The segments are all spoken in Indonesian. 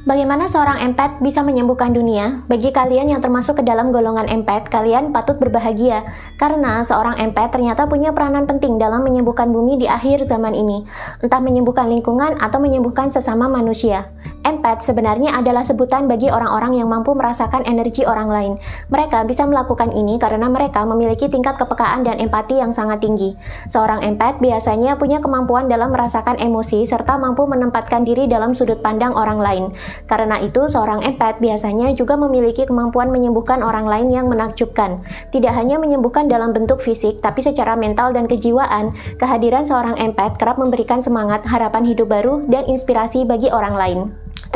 Bagaimana seorang empath bisa menyembuhkan dunia? Bagi kalian yang termasuk ke dalam golongan empath, kalian patut berbahagia karena seorang empath ternyata punya peranan penting dalam menyembuhkan bumi di akhir zaman ini, entah menyembuhkan lingkungan atau menyembuhkan sesama manusia. Empath sebenarnya adalah sebutan bagi orang-orang yang mampu merasakan energi orang lain. Mereka bisa melakukan ini karena mereka memiliki tingkat kepekaan dan empati yang sangat tinggi. Seorang empath biasanya punya kemampuan dalam merasakan emosi serta mampu menempatkan diri dalam sudut pandang orang lain. Karena itu, seorang empath biasanya juga memiliki kemampuan menyembuhkan orang lain yang menakjubkan. Tidak hanya menyembuhkan dalam bentuk fisik, tapi secara mental dan kejiwaan, kehadiran seorang empath kerap memberikan semangat, harapan hidup baru, dan inspirasi bagi orang lain.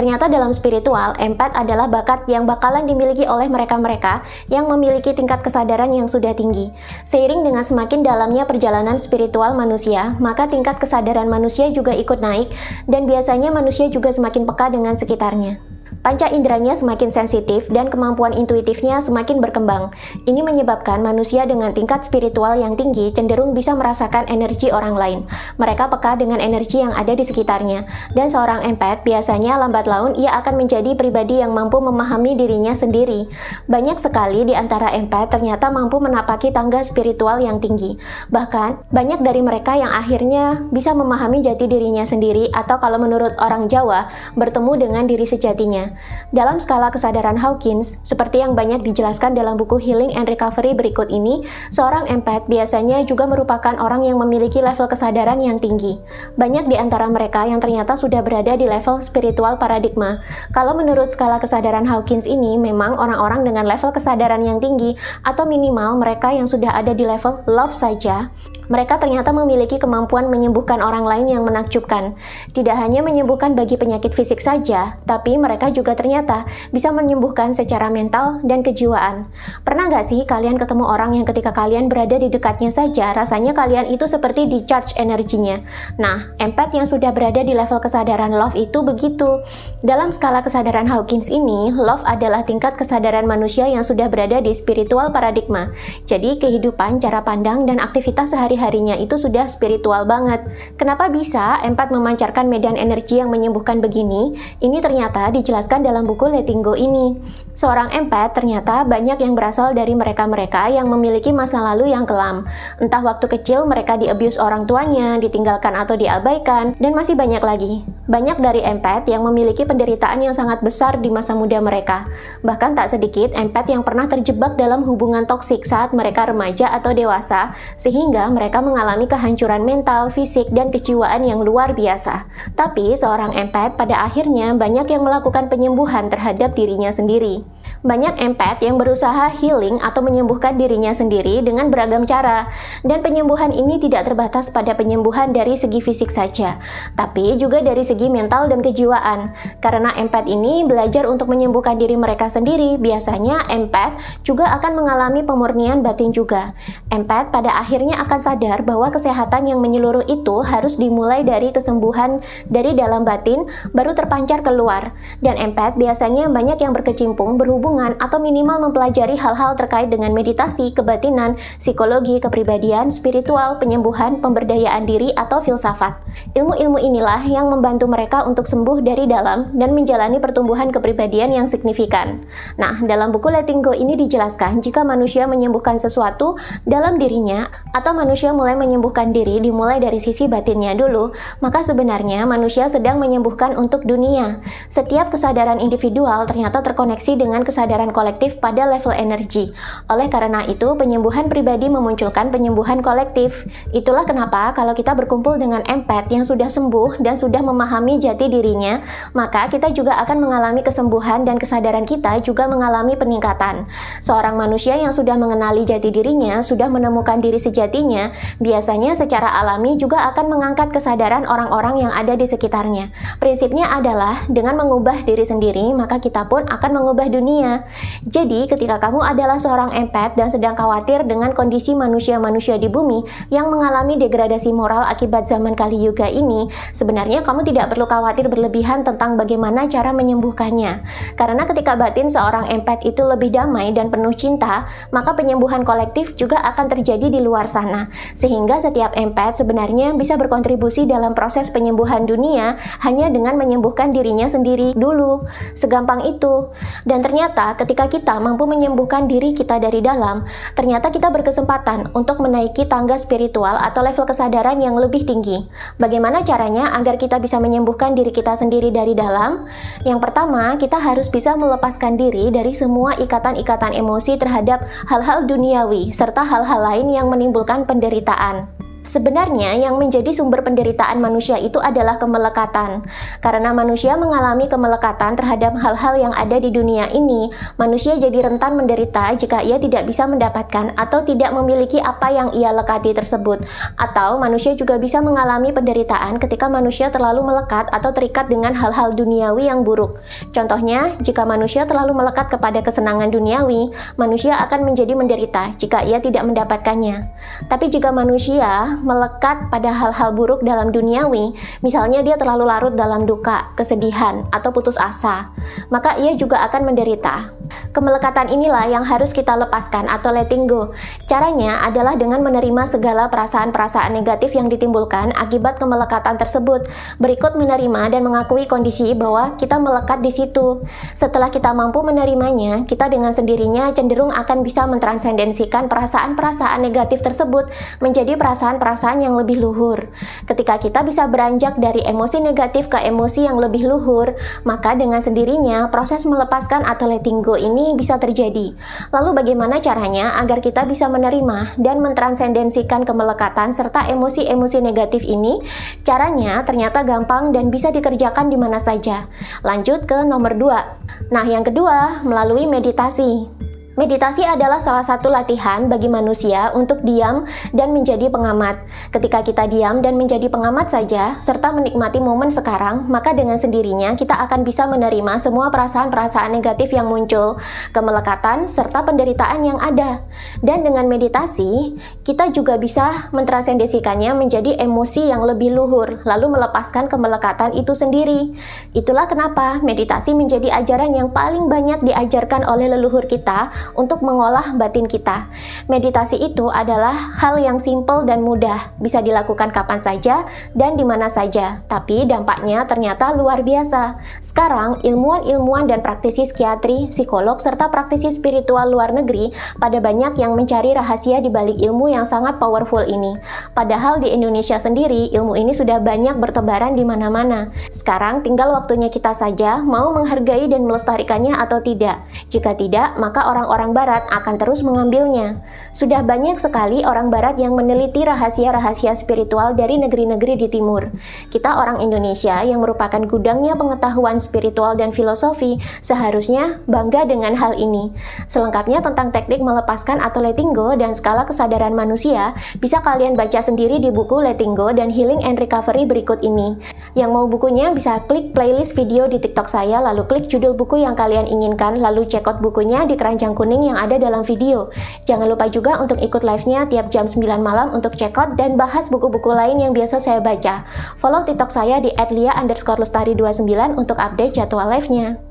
Ternyata dalam spiritual, empath adalah bakat yang bakalan dimiliki oleh mereka-mereka yang memiliki tingkat kesadaran yang sudah tinggi. Seiring dengan semakin dalamnya perjalanan spiritual manusia, maka tingkat kesadaran manusia juga ikut naik, dan biasanya manusia juga semakin peka dengan sekitarnya. Panca inderanya semakin sensitif dan kemampuan intuitifnya semakin berkembang. Ini menyebabkan manusia dengan tingkat spiritual yang tinggi cenderung bisa merasakan energi orang lain. Mereka peka dengan energi yang ada di sekitarnya. Dan seorang empath biasanya lambat laun ia akan menjadi pribadi yang mampu memahami dirinya sendiri. Banyak sekali di antara empath ternyata mampu menapaki tangga spiritual yang tinggi. Bahkan, banyak dari mereka yang akhirnya bisa memahami jati dirinya sendiri atau kalau menurut orang Jawa, bertemu dengan diri sejatinya. Dalam skala kesadaran Hawkins, seperti yang banyak dijelaskan dalam buku Healing and Recovery berikut ini, seorang empath biasanya juga merupakan orang yang memiliki level kesadaran yang tinggi. Banyak di antara mereka yang ternyata sudah berada di level spiritual paradigma. Kalau menurut skala kesadaran Hawkins ini, memang orang-orang dengan level kesadaran yang tinggi atau minimal mereka yang sudah ada di level love saja, mereka ternyata memiliki kemampuan menyembuhkan orang lain yang menakjubkan. Tidak hanya menyembuhkan bagi penyakit fisik saja, tapi mereka juga ternyata bisa menyembuhkan secara mental dan kejiwaan. Pernah gak sih kalian ketemu orang yang ketika kalian berada di dekatnya saja, rasanya kalian itu seperti di-charge energinya? Nah, empath yang sudah berada di level kesadaran love itu begitu. Dalam skala kesadaran Hawkins ini, love adalah tingkat kesadaran manusia yang sudah berada di spiritual paradigma. Jadi, kehidupan, cara pandang, dan aktivitas sehari-harinya itu sudah spiritual banget. Kenapa bisa empath memancarkan medan energi yang menyembuhkan begini? Ini ternyata dijelaskan dalam buku Letting Go ini. Seorang empath ternyata banyak yang berasal dari mereka-mereka yang memiliki masa lalu yang kelam. Entah waktu kecil mereka di-abuse orang tuanya, ditinggalkan atau diabaikan, dan masih banyak lagi. Banyak dari empath yang memiliki penderitaan yang sangat besar di masa muda mereka. Bahkan tak sedikit empath yang pernah terjebak dalam hubungan toksik saat mereka remaja atau dewasa, sehingga mereka mengalami kehancuran mental, fisik, dan kejiwaan yang luar biasa. Tapi seorang empath pada akhirnya banyak yang melakukan penyembuhan terhadap dirinya sendiri. Banyak empath yang berusaha healing atau menyembuhkan dirinya sendiri dengan beragam cara, dan penyembuhan ini tidak terbatas pada penyembuhan dari segi fisik saja, tapi juga dari segi mental dan kejiwaan. Karena empath ini belajar untuk menyembuhkan diri mereka sendiri, biasanya empath juga akan mengalami pemurnian batin juga. Empath pada akhirnya akan sadar bahwa kesehatan yang menyeluruh itu harus dimulai dari kesembuhan dari dalam batin, baru terpancar keluar. Dan empath biasanya banyak yang berkecimpung, berhubungan, atau minimal mempelajari hal-hal terkait dengan meditasi, kebatinan, psikologi, kepribadian, spiritual, penyembuhan, pemberdayaan diri, atau filsafat. Ilmu-ilmu inilah yang membantu mereka untuk sembuh dari dalam dan menjalani pertumbuhan kepribadian yang signifikan. Nah, dalam buku Letting Go ini dijelaskan jika manusia menyembuhkan sesuatu dalam dirinya atau manusia mulai menyembuhkan diri dimulai dari sisi batinnya dulu, maka sebenarnya manusia sedang menyembuhkan untuk dunia. Setiap kesadaran individual ternyata terkoneksi dengan kesadaran kolektif pada level energi. Oleh karena itu, penyembuhan pribadi memunculkan penyembuhan kolektif. Itulah kenapa kalau kita berkumpul dengan empath yang sudah sembuh dan sudah memahami jati dirinya, maka kita juga akan mengalami kesembuhan dan kesadaran kita juga mengalami peningkatan. Seorang manusia yang sudah mengenali jati dirinya, sudah menemukan diri sejatinya, biasanya secara alami juga akan mengangkat kesadaran orang-orang yang ada di sekitarnya. Prinsipnya adalah dengan mengubah diri sendiri, maka kita pun akan mengubah dunia. Jadi, ketika kamu adalah seorang empath dan sedang khawatir dengan kondisi manusia-manusia di bumi yang mengalami degradasi moral akibat zaman Kali Yuga ini, sebenarnya kamu tidak perlu khawatir berlebihan tentang bagaimana cara menyembuhkannya. Karena ketika batin seorang empath itu lebih damai dan penuh cinta, maka penyembuhan kolektif juga akan terjadi di luar sana. Sehingga setiap empath sebenarnya bisa berkontribusi dalam proses penyembuhan dunia hanya dengan menyembuhkan dirinya sendiri dulu. Segampang itu. Dan ternyata ketika kita mampu menyembuhkan diri kita dari dalam, ternyata kita berkesempatan untuk menaiki tangga spiritual atau level kesadaran yang lebih tinggi. Bagaimana caranya agar kita bisa menyembuhkan diri kita sendiri dari dalam? Yang pertama, kita harus bisa melepaskan diri dari semua ikatan-ikatan emosi terhadap hal-hal duniawi serta hal-hal lain yang menimbulkan penderitaan. Sebenarnya yang menjadi sumber penderitaan manusia itu adalah kemelekatan. Karena manusia mengalami kemelekatan terhadap hal-hal yang ada di dunia ini, manusia jadi rentan menderita jika ia tidak bisa mendapatkan atau tidak memiliki apa yang ia lekati tersebut. Atau manusia juga bisa mengalami penderitaan ketika manusia terlalu melekat atau terikat dengan hal-hal duniawi yang buruk. Contohnya, jika manusia terlalu melekat kepada kesenangan duniawi, manusia akan menjadi menderita jika ia tidak mendapatkannya. Tapi jika manusia melekat pada hal-hal buruk dalam duniawi, misalnya dia terlalu larut dalam duka, kesedihan, atau putus asa, maka ia juga akan menderita. Kemelekatan inilah yang harus kita lepaskan atau letting go. Caranya adalah dengan menerima segala perasaan-perasaan negatif yang ditimbulkan akibat kemelekatan tersebut. Berikut menerima dan mengakui kondisi bahwa kita melekat di situ. Setelah kita mampu menerimanya, kita dengan sendirinya cenderung akan bisa mentransendensikan perasaan-perasaan negatif tersebut menjadi perasaan-perasaan yang lebih luhur. Ketika kita bisa beranjak dari emosi negatif ke emosi yang lebih luhur, maka dengan sendirinya proses melepaskan atau letting go ini bisa terjadi. Lalu bagaimana caranya agar kita bisa menerima dan mentransendensikan kemelekatan serta emosi-emosi negatif ini? Caranya ternyata gampang dan bisa dikerjakan di mana saja. Lanjut ke nomor 2. Nah, yang kedua, melalui meditasi. Meditasi adalah salah satu latihan bagi manusia untuk diam dan menjadi pengamat. Ketika kita diam dan menjadi pengamat saja, serta menikmati momen sekarang, maka dengan sendirinya kita akan bisa menerima semua perasaan-perasaan negatif yang muncul, kemelekatan, serta penderitaan yang ada. Dan dengan meditasi, kita juga bisa mentransendensikannya menjadi emosi yang lebih luhur, lalu melepaskan kemelekatan itu sendiri. Itulah kenapa meditasi menjadi ajaran yang paling banyak diajarkan oleh leluhur kita untuk mengolah batin kita. Meditasi itu adalah hal yang simple dan mudah, bisa dilakukan kapan saja dan di mana saja, tapi dampaknya ternyata luar biasa. Sekarang, ilmuwan-ilmuwan dan praktisi psikiatri, psikolog, serta praktisi spiritual luar negeri pada banyak yang mencari rahasia di balik ilmu yang sangat powerful ini. Padahal di Indonesia sendiri, ilmu ini sudah banyak bertebaran di mana-mana. Sekarang tinggal waktunya kita saja mau menghargai dan melestarikannya atau tidak. Jika tidak, maka orang Barat akan terus mengambilnya. Sudah banyak sekali orang Barat yang meneliti rahasia-rahasia spiritual dari negeri-negeri di timur. Kita orang Indonesia yang merupakan gudangnya pengetahuan spiritual dan filosofi seharusnya bangga dengan hal ini. Selengkapnya tentang teknik melepaskan atau letting go dan skala kesadaran manusia bisa kalian baca sendiri di buku Letting Go dan Healing and Recovery berikut ini. Yang mau bukunya bisa klik playlist video di TikTok saya, lalu klik judul buku yang kalian inginkan, lalu check out bukunya di keranjang kuning yang ada dalam video. Jangan lupa juga untuk ikut live-nya tiap jam 9 malam untuk check out dan bahas buku-buku lain yang biasa saya baca. Follow TikTok saya di @lia_lestari29 untuk update jadwal live-nya.